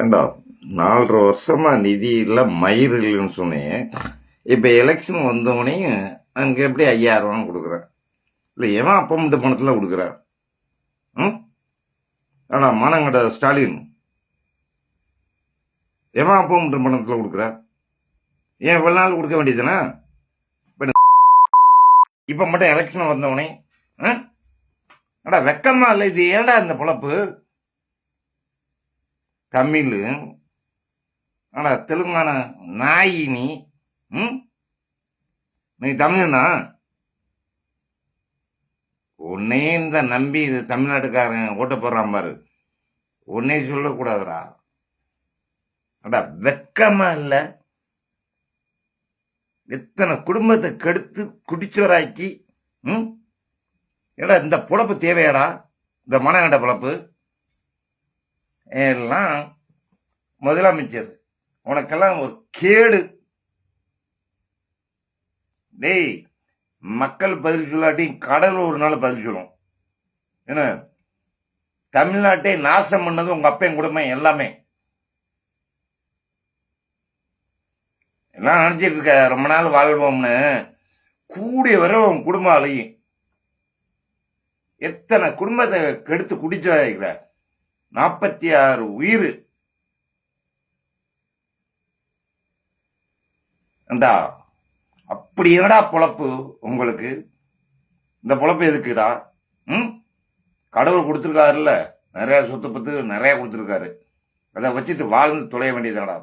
ஏண்டா 4.5 வருஷமா நிதி இல்லை மயிர் இல்லைன்னு சொன்னேன். இப்போ எலெக்ஷன் வந்தவனே அங்கே எப்படி 5000 கொடுக்குறேன்? இல்லை எவன் அப்பமெண்ட் பணத்தில் கொடுக்குறான்? ம் ஏடா மானங்கட ஸ்டாலின், எவன் அப்பமெண்ட் பணத்தில் கொடுக்குறான்? ஏன் இவ்வளோ நாள் கொடுக்க வேண்டியதுனா? இப்போ மட்டும் எலெக்ஷன் வந்தவனே அடா வெக்கமா இல்லை இது? ஏன்டா இந்த பொழப்பு? தமிழ் ஆனா தெலுங்கானா நாயி நீ. நீ தமிழ்னா உன்னே இந்த நம்பி இது தமிழ்நாட்டுக்காரன் ஓட்ட போடுறான் பாரு, உன்னே சொல்லக்கூடாதுடா. அடா வெக்கமா இல்ல? எத்தனை குடும்பத்தை கெடுத்து குடிச்சோராக்கி ஏடா இந்த பொழப்பு தேவையாடா? இந்த மனகண்ட பொழப்பு எல்லாம் முதலமைச்சர் உனக்கெல்லாம் ஒரு கேடு. டேய், மக்கள் பதில் சொல்லாட்டி கடல் ஒரு நாள் பதில் சொல்லும். என்ன தமிழ்நாட்டை நாசம் பண்ணது உங்க அப்பன் குடும்பம் எல்லாமே. எல்லாம் நினைச்சிட்டு இருக்க ரொம்ப நாள் வாழ்வோம்னு. கூடிய வரை உன் குடும்பம் அலையும். எத்தனை குடும்பத்தை கெடுத்து குடிச்ச 46 உயிர். அப்படி என்னடா பொழப்பு உங்களுக்கு? இந்த பொழப்பு எதுக்குடா? கடவுள் கொடுத்துருக்காருல்ல, நிறைய சொத்து பத்து நிறைய கொடுத்துருக்காரு. அதை வச்சுட்டு வாழ்ந்து தொலைய வேண்டியதாடா.